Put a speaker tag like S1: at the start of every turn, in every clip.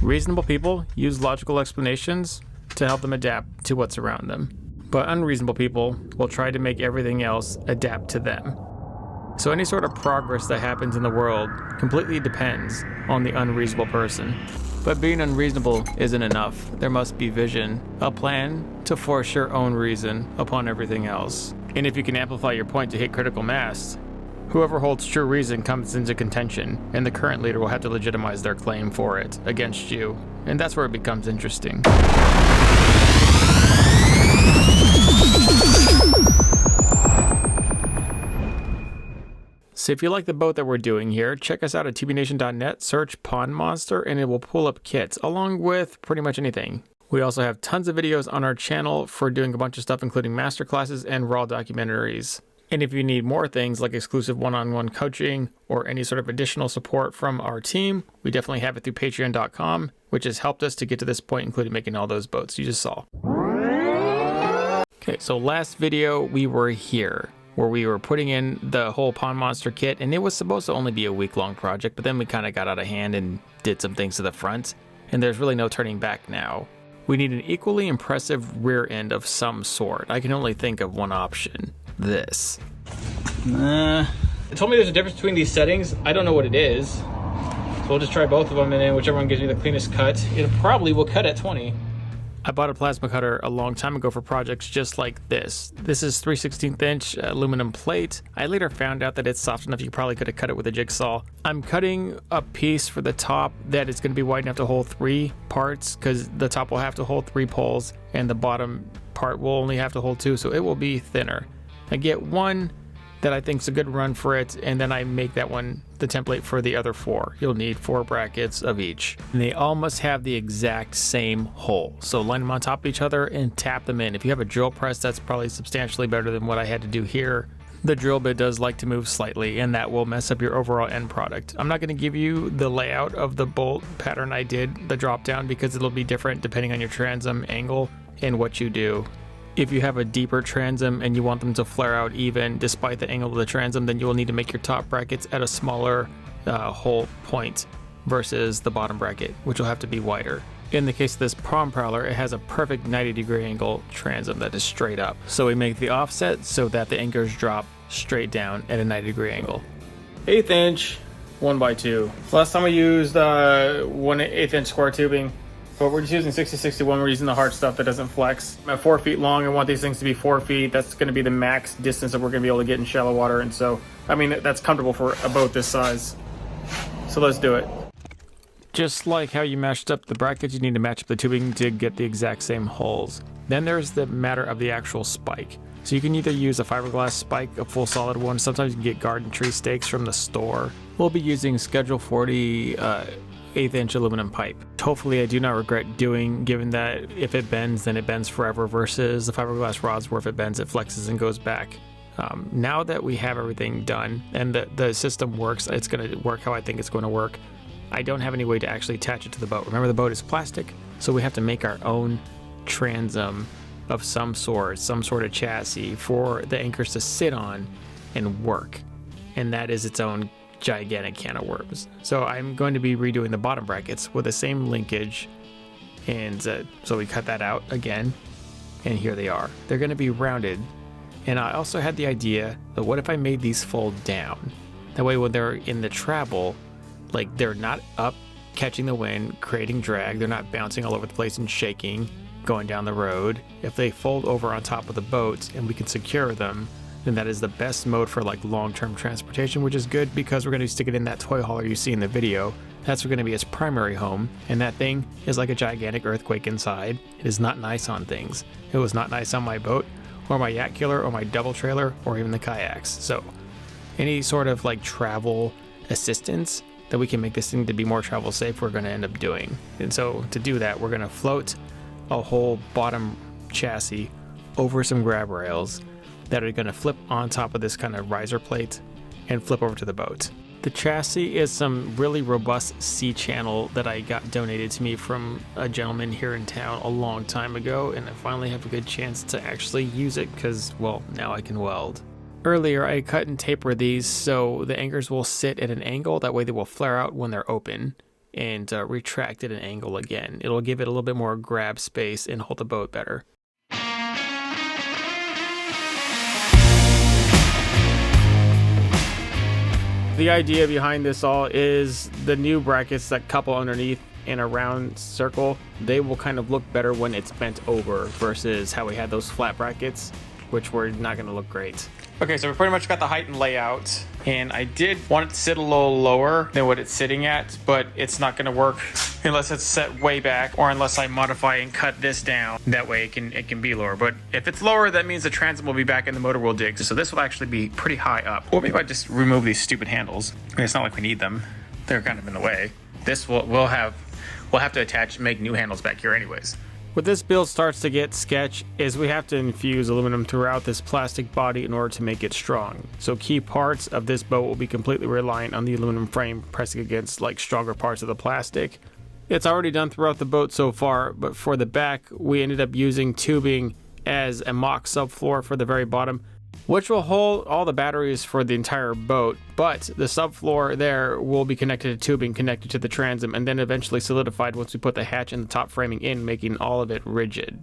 S1: Reasonable people use logical explanations to help them adapt to what's around them. But unreasonable people will try to make everything else adapt to them. So any sort of progress that happens in the world completely depends on the unreasonable person. But being unreasonable isn't enough. There must be vision, a plan to force your own reason upon everything else. And if you can amplify your point to hit critical mass, whoever holds true reason comes into contention, and the current leader will have to legitimize their claim for it against you. And that's where it becomes interesting. So if you like the boat that we're doing here, check us out at tbnation.net, search Pond Monster, and it will pull up kits, along with pretty much anything. We also have tons of videos on our channel for doing a bunch of stuff, including masterclasses and raw documentaries. And if you need more things like exclusive one-on-one coaching or any sort of additional support from our team, we definitely have it through patreon.com, which has helped us to get to this point, including making all those boats you just saw. Okay, so last video we were here, where we were putting in the whole Pond Monster kit, and it was supposed to only be a week-long project, but then we kind of got out of hand and did some things to the front, and there's really no turning back now. We need an equally impressive rear end of some sort. I can only think of one option. This. It told me there's a difference between these settings. I don't know what it is. So we'll just try both of them, and then whichever one gives me the cleanest cut, it probably will cut at 20. I bought a plasma cutter a long time ago for projects just like this. This is 3/16 inch aluminum plate. I later found out that it's soft enough you probably could have cut it with a jigsaw. I'm cutting a piece for the top that is going to be wide enough to hold 3 parts, because the top will have to hold 3 poles and the bottom part will only have to hold 2, so it will be thinner. I get one that I think is a good run for it, and then I make that one the template for the other 4. You'll need 4 brackets of each. And they all must have the exact same hole. So line them on top of each other and tap them in. If you have a drill press, that's probably substantially better than what I had to do here. The drill bit does like to move slightly, and that will mess up your overall end product. I'm not going to give you the layout of the bolt pattern I did, the drop down, because it'll be different depending on your transom angle and what you do. If you have a deeper transom and you want them to flare out even despite the angle of the transom, then you will need to make your top brackets at a smaller hole point versus the bottom bracket, which will have to be wider. In the case of this Pond Prowler, it has a perfect 90-degree angle transom that is straight up. So we make the offset so that the anchors drop straight down at a 90-degree angle. 1/8 inch 1x2. Last time we used 1/8 inch square tubing. But we're just using 6061, we're using the hard stuff that doesn't flex. I'm at 4 feet long, I want these things to be 4 feet. That's gonna be the max distance that we're gonna be able to get in shallow water. And so, I mean, that's comfortable for a boat this size. So let's do it. Just like how you matched up the brackets, you need to match up the tubing to get the exact same holes. Then there's the matter of the actual spike. So you can either use a fiberglass spike, a full solid one. Sometimes you can get garden tree stakes from the store. We'll be using Schedule 40 1/8 inch aluminum pipe. Hopefully I do not regret doing, given that if it bends, then it bends forever, versus the fiberglass rods where if it bends, it flexes and goes back. Now that we have everything done and the system works, it's going to work how I think it's going to work. I don't have any way to actually attach it to the boat. Remember, the boat is plastic, so we have to make our own transom of some sort of chassis for the anchors to sit on and work. And that is its own gigantic can of worms. So I'm going to be redoing the bottom brackets with the same linkage, and so we cut that out again, and here they are. They're going to be rounded, and I also had the idea that what if I made these fold down? That way when they're in the travel, like, they're not up catching the wind, creating drag, they're not bouncing all over the place and shaking going down the road. If they fold over on top of the boat and we can secure them, then that is the best mode for like long-term transportation, which is good because we're going to stick it in that toy hauler you see in the video. That's going to be its primary home, and that thing is like a gigantic earthquake inside. It is not nice on things. It was not nice on my boat or my yak killer or my double trailer or even the kayaks. So any sort of like travel assistance that we can make this thing to be more travel safe, we're going to end up doing. And so to do that, we're going to float a whole bottom chassis over some grab rails that are going to flip on top of this kind of riser plate and flip over to the boat. The chassis is some really robust C-channel that I got donated to me from a gentleman here in town a long time ago, and I finally have a good chance to actually use it because, well, now I can weld. Earlier, I cut and taper these so the anchors will sit at an angle, that way they will flare out when they're open. and retract it and angle again. It'll give it a little bit more grab space and hold the boat better. The idea behind this all is the new brackets that couple underneath in a round circle, they will kind of look better when it's bent over versus how we had those flat brackets, which were not going to look great. Okay, so we pretty much got the height and layout, and I did want it to sit a little lower than what it's sitting at, but it's not going to work unless it's set way back or unless I modify and cut this down. That way it can be lower. But if it's lower, that means the transom will be back and the motor will dig. So this will actually be pretty high up. Or maybe I just remove these stupid handles. I mean, it's not like we need them. They're kind of in the way. This we'll have to attach and make new handles back here anyways. What this build starts to get sketch is we have to infuse aluminum throughout this plastic body in order to make it strong. So key parts of this boat will be completely reliant on the aluminum frame pressing against like stronger parts of the plastic. It's already done throughout the boat so far, but for the back we ended up using tubing as a mock subfloor for the very bottom, which will hold all the batteries for the entire boat, but the subfloor there will be connected to tubing connected to the transom and then eventually solidified once we put the hatch and the top framing in, making all of it rigid.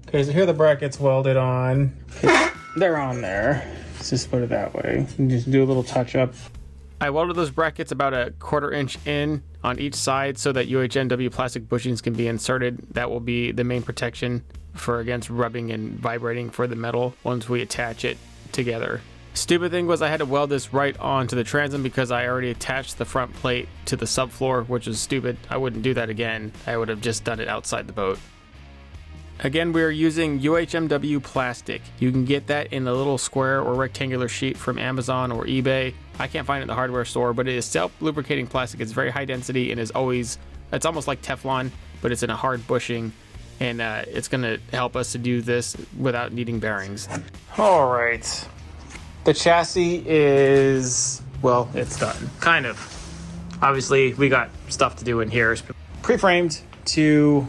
S1: Okay, so here are the brackets welded on. They're on there. Let's just put it that way. And just do a little touch up. I welded those brackets about a 1/4 inch in on each side so that UHMW plastic bushings can be inserted. That will be the main protection for against rubbing and vibrating for the metal once we attach it together. Stupid thing was I had to weld this right onto the transom because I already attached the front plate to the subfloor, which is stupid. I wouldn't do that again. I would have just done it outside the boat. Again, we are using UHMW plastic. You can get that in a little square or rectangular sheet from Amazon or eBay. I can't find it in the hardware store, but it is self-lubricating plastic. It's very high density and it's almost like Teflon, but it's in a hard bushing. And it's going to help us to do this without needing bearings. All right. The chassis is, well, it's done. Kind of. Obviously, we got stuff to do in here. It's pre-framed to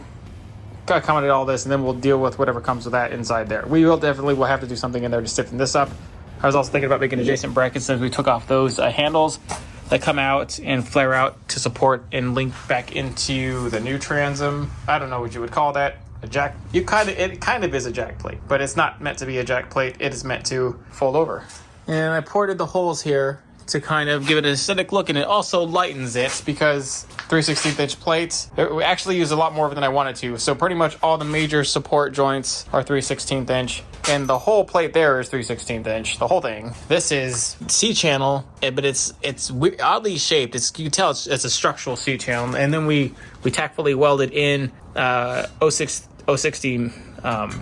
S1: accommodate all this, and then we'll deal with whatever comes with that inside there. We will have to do something in there to stiffen this up. I was also thinking about making adjacent brackets since we took off those handles that come out and flare out to support and link back into the new transom. I don't know what you would call that. A jack. It kind of is a jack plate, but it's not meant to be a jack plate. It is meant to fold over. And I ported the holes here to kind of give it an aesthetic look, and it also lightens it because 3/16 inch plates, we actually use a lot more of it than I wanted to. So pretty much all the major support joints are 3/16 inch, and the whole plate there is 3/16 inch, the whole thing. This is C-channel, but it's oddly shaped. You can tell it's a structural C-channel, and then we tactfully welded in 060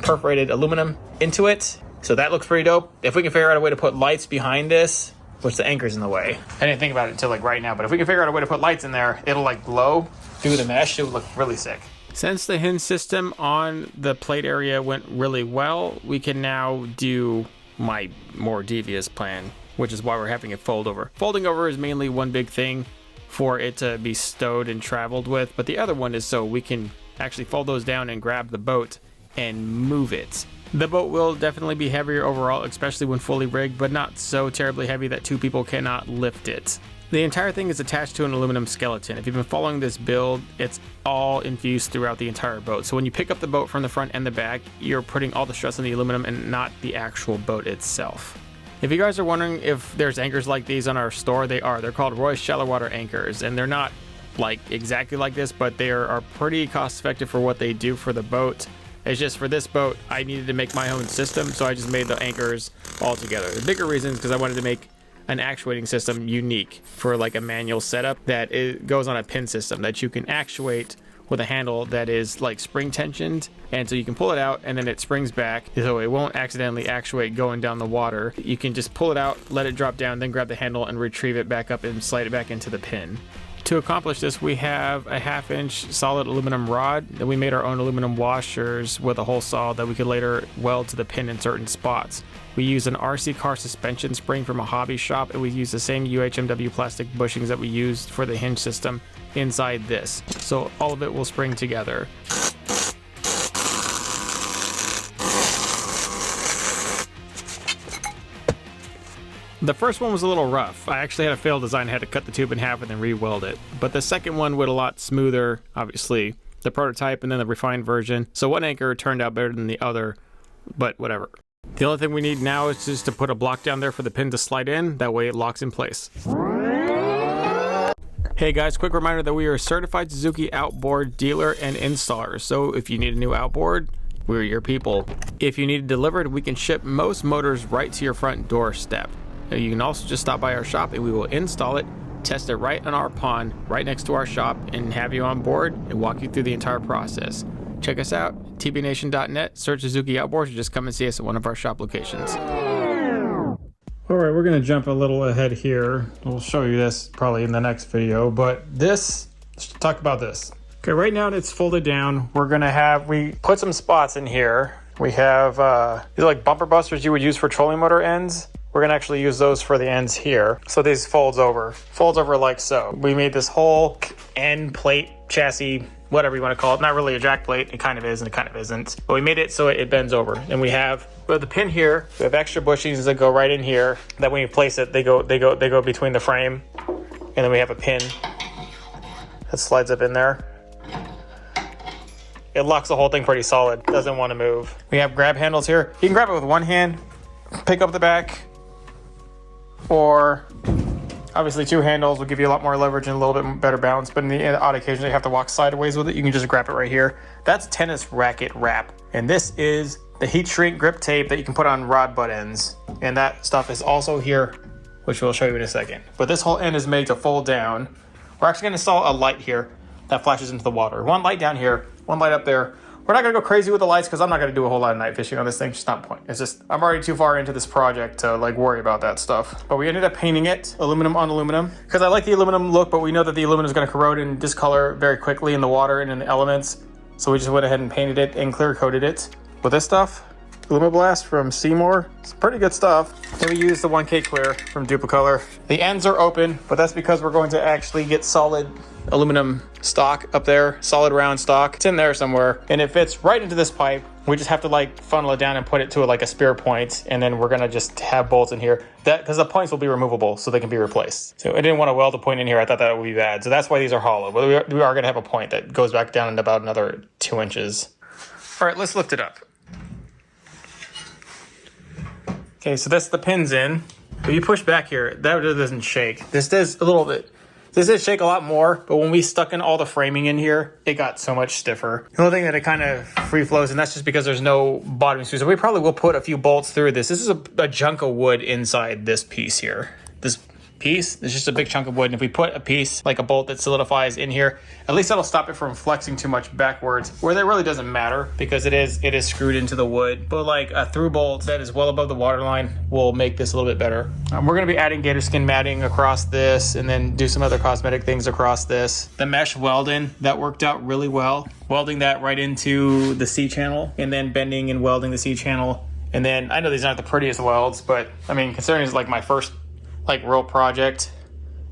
S1: perforated aluminum into it. So that looks pretty dope. If we can figure out a way to put lights behind this, which the anchor's in the way. I didn't think about it until like right now, but if we can figure out a way to put lights in there, it'll like glow through the mesh. It would look really sick. Since the hinge system on the plate area went really well, we can now do my more devious plan, which is why we're having it fold over. Folding over is mainly one big thing for it to be stowed and traveled with, but the other one is so we can actually fold those down and grab the boat and move it. The boat will definitely be heavier overall, especially when fully rigged, but not so terribly heavy that two people cannot lift it. The entire thing is attached to an aluminum skeleton. If you've been following this build, it's all infused throughout the entire boat. So when you pick up the boat from the front and the back, you're putting all the stress on the aluminum and not the actual boat itself. If you guys are wondering if there's anchors like these on our store, they are. They're called Royce shallow water anchors, and they're not like exactly like this, but they are pretty cost effective for what they do for the boat. It's just for this boat, I needed to make my own system, so I just made the anchors all together. The bigger reason is because I wanted to make an actuating system unique for like a manual setup that it goes on a pin system that you can actuate with a handle that is like spring tensioned, and so you can pull it out and then it springs back so it won't accidentally actuate going down the water. You can just pull it out, let it drop down, then grab the handle and retrieve it back up and slide it back into the pin. To accomplish this, we have a 1/2 inch solid aluminum rod, and we made our own aluminum washers with a hole saw that we could later weld to the pin in certain spots. We use an RC car suspension spring from a hobby shop, and we use the same UHMW plastic bushings that we used for the hinge system inside this. So all of it will spring together. The first one was a little rough. I actually had a failed design. I had to cut the tube in half and then re-weld it. But the second one went a lot smoother, obviously. The prototype and then the refined version. So one anchor turned out better than the other, but whatever. The only thing we need now is just to put a block down there for the pin to slide in. That way it locks in place. Hey guys, quick reminder that we are a certified Suzuki outboard dealer and installer. So if you need a new outboard, we're your people. If you need it delivered, we can ship most motors right to your front doorstep. You can also just stop by our shop and we will install it, test it right on our pond, right next to our shop, and have you on board and walk you through the entire process. Check us out, tbnation.net, search Suzuki Outboards, or just come and see us at one of our shop locations. All right, we're gonna jump a little ahead here. We'll show you this probably in the next video, but let's talk about this. Okay, right now it's folded down. We put some spots in here. We have, these are like bumper busters you would use for trolling motor ends. We're gonna actually use those for the ends here. So this folds over like so. We made this whole end plate, chassis, whatever you wanna call it. Not really a jack plate, it kind of is and it kind of isn't. But we made it so it bends over. And we have the pin here. We have extra bushings that go right in here. That when you place it, they go between the frame. And then we have a pin that slides up in there. It locks the whole thing pretty solid. Doesn't wanna move. We have grab handles here. You can grab it with one hand, pick up the back, or obviously two handles will give you a lot more leverage and a little bit better balance, but in the odd occasion you have to walk sideways with it. You can just grab it right here. That's tennis racket wrap. And this is the heat shrink grip tape that you can put on rod butt ends. And that stuff is also here, which we'll show you in a second. But this whole end is made to fold down. We're actually gonna install a light here that flashes into the water. One light down here, one light up there. We're not gonna go crazy with the lights because I'm not gonna do a whole lot of night fishing on this thing. It's just not the point. It's just, I'm already too far into this project to like worry about that stuff. But we ended up painting it aluminum on aluminum because I like the aluminum look, but we know that the aluminum is gonna corrode and discolor very quickly in the water and in the elements. So we just went ahead and painted it and clear coated it with this stuff. Lumiblast from Seymour. It's pretty good stuff. And we used the 1K clear from Duplicolor. The ends are open, but that's because we're going to actually get solid aluminum stock up there, solid round stock. It's in there somewhere, and it fits right into this pipe. We just have to like funnel it down and put it to like a spear point, and then we're gonna just have bolts in here. That because the points will be removable, so they can be replaced. So I didn't want to weld a point in here. I thought that would be bad, so that's why these are hollow. But we are gonna have a point that goes back down in about another 2 inches. All right, let's lift it up. Okay, so that's the pins in. If you push back here, that doesn't shake. This does a little bit. This did shake a lot more, but when we stuck in all the framing in here, it got so much stiffer. The only thing that it kind of free flows, and that's just because there's no bottoming screws. So we probably will put a few bolts through this. This is a chunk of wood inside this piece here. This piece is just a big chunk of wood, and if we put a piece like a bolt that solidifies in here, at least that'll stop it from flexing too much backwards, where that really doesn't matter because it is screwed into the wood. But like a through bolt that is well above the waterline will make this a little bit better. We're going to be adding gator skin matting across this and then do some other cosmetic things across this. The mesh welding, that worked out really well. Welding that right into the C-channel and then bending and welding the C-channel. And then I know these aren't the prettiest welds, but I mean, considering it's like my first like real project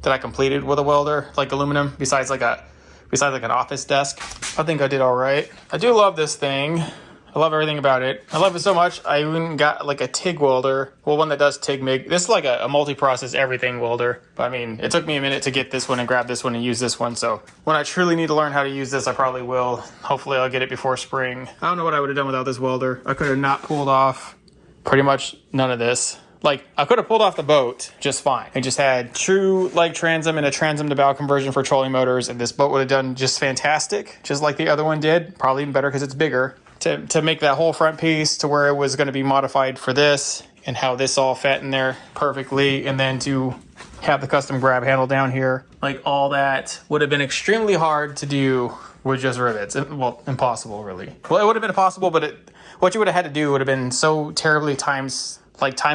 S1: that I completed with a welder, like aluminum, besides like an office desk, I think I did all right. I do love this thing. I love everything about it. I love it so much. I even got like a TIG welder. Well, one that does TIG MIG. This is like a multi-process everything welder. But I mean, it took me a minute to get this one and grab this one and use this one. So when I truly need to learn how to use this, I probably will. Hopefully I'll get it before spring. I don't know what I would have done without this welder. I could have not pulled off pretty much none of this. Like, I could have pulled off the boat just fine. I just had true like transom and a transom to bow conversion for trolling motors, and this boat would have done just fantastic, just like the other one did. Probably even better because it's bigger. To make that whole front piece to where it was going to be modified for this, and how this all fit in there perfectly, and then to have the custom grab handle down here. Like, all that would have been extremely hard to do with just rivets. Well, impossible, really. Well, it would have been impossible, but what you would have had to do would have been so terribly time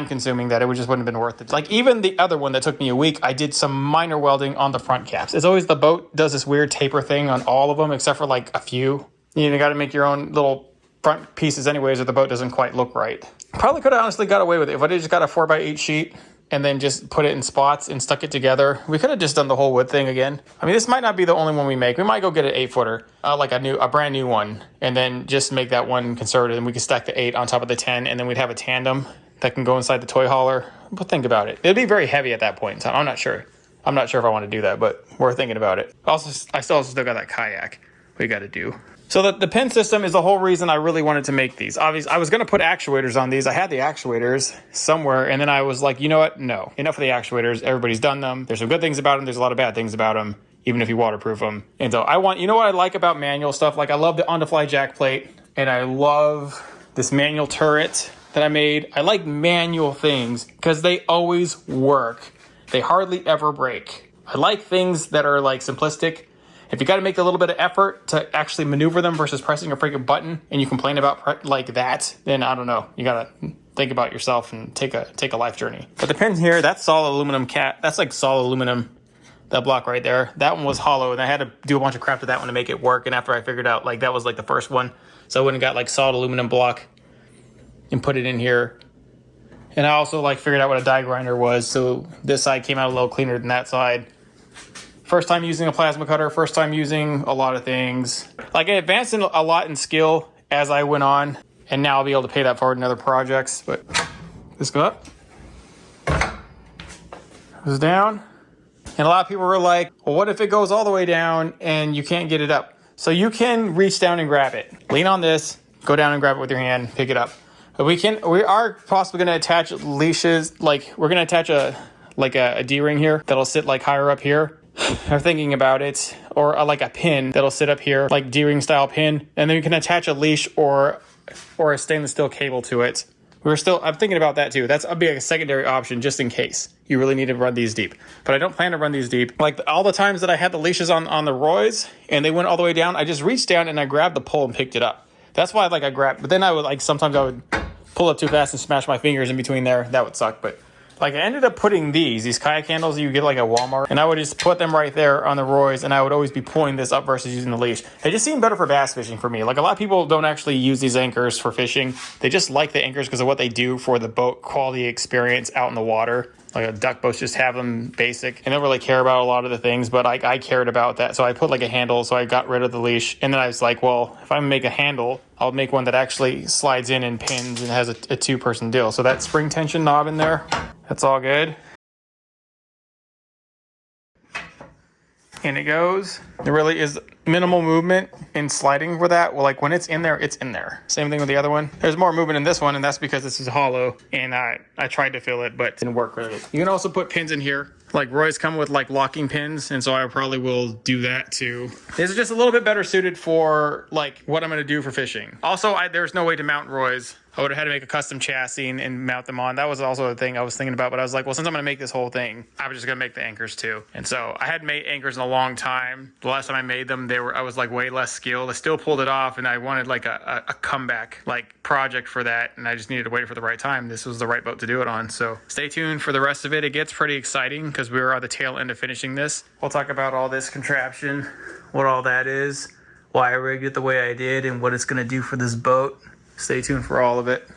S1: consuming that it just wouldn't have been worth it. Like even the other one that took me a week, I did some minor welding on the front caps. It's always the boat does this weird taper thing on all of them, except for like a few. You got to make your own little front pieces anyways, or the boat doesn't quite look right. Probably could have honestly got away with it if I just got a 4x8 sheet and then just put it in spots and stuck it together. We could have just done the whole wood thing again. I mean, this might not be the only one we make. We might go get an 8-footer, like a brand new one, and then just make that one conservative, and we could stack the 8 on top of the 10, and then we'd have a tandem that can go inside the toy hauler. But think about it. It'd be very heavy at that point in time. I'm not sure. I'm not sure if I want to do that, but we're thinking about it. Also, I still got that kayak we got to do. So the pin system is the whole reason I really wanted to make these. Obviously, I was going to put actuators on these. I had the actuators somewhere, and then I was like, you know what? No, enough of the actuators. Everybody's done them. There's some good things about them. There's a lot of bad things about them, even if you waterproof them. And so you know what I like about manual stuff? Like I love the on-the-fly jack plate, and I love this manual turret that I made. I like manual things because they always work. They hardly ever break. I like things that are like simplistic. If you got to make a little bit of effort to actually maneuver them versus pressing a freaking button and you complain about like that, then I don't know. You got to think about yourself and take a life journey. But the pin here, that's solid aluminum that's like solid aluminum, that block right there. That one was hollow, and I had to do a bunch of crap to that one to make it work. And after I figured out like that was like the first one, so I went and got like solid aluminum block and put it in here. And I also like figured out what a die grinder was. So this side came out a little cleaner than that side. First time using a plasma cutter, first time using a lot of things. Like I advanced a lot in skill as I went on, and now I'll be able to pay that forward in other projects. But this go up, goes down. And a lot of people were like, well, what if it goes all the way down and you can't get it up? So you can reach down and grab it. Lean on this, go down and grab it with your hand, pick it up. But we are possibly going to attach leashes. Like we're going to attach a D-ring here that'll sit like higher up here. Are thinking about it, or like a pin that'll sit up here, like D-ring style pin, and then you can attach a leash or a stainless steel cable to it. I'm thinking about that too. That'll be a secondary option just in case you really need to run these deep. But I don't plan to run these deep. Like all the times that I had the leashes on the Roys and they went all the way down, I just reached down and I grabbed the pole and picked it up. That's why I grabbed. But then I would sometimes I would pull up too fast and smash my fingers in between there. That would suck. But like I ended up putting these kayak handles you get like at Walmart, and I would just put them right there on the Roys, and I would always be pulling this up versus using the leash. It just seemed better for bass fishing for me. Like a lot of people don't actually use these anchors for fishing. They just like the anchors because of what they do for the boat quality experience out in the water. Like a duck boats just have them basic and don't really care about a lot of the things, but I cared about that. So I put like a handle, so I got rid of the leash. And then I was like, well, if I'm gonna make a handle, I'll make one that actually slides in and pins and has a two-person deal. So that spring tension knob in there, that's all good. And it goes. There really is minimal movement in sliding for that. Well, like when it's in there, it's in there. Same thing with the other one. There's more movement in this one, and that's because this is hollow, and I tried to fill it, but it didn't work really. You can also put pins in here. Like Roy's come with like locking pins, and so I probably will do that too. These are just a little bit better suited for like what I'm gonna do for fishing. Also, there's no way to mount Roy's. I would have had to make a custom chassis and mount them on. That was also a thing I was thinking about, but I was like, well, since I'm gonna make this whole thing, I was just gonna make the anchors too. And so I hadn't made anchors in a long time. The last time I made them, I was like way less skilled. I still pulled it off, and I wanted like a comeback like project for that, and I just needed to wait for the right time. This was the right boat to do it on. So stay tuned for the rest of it. It gets pretty exciting because we were at the tail end of finishing this. We'll talk about all this contraption, what all that is, why I rigged it the way I did, and what it's gonna do for this boat. Stay tuned for all of it.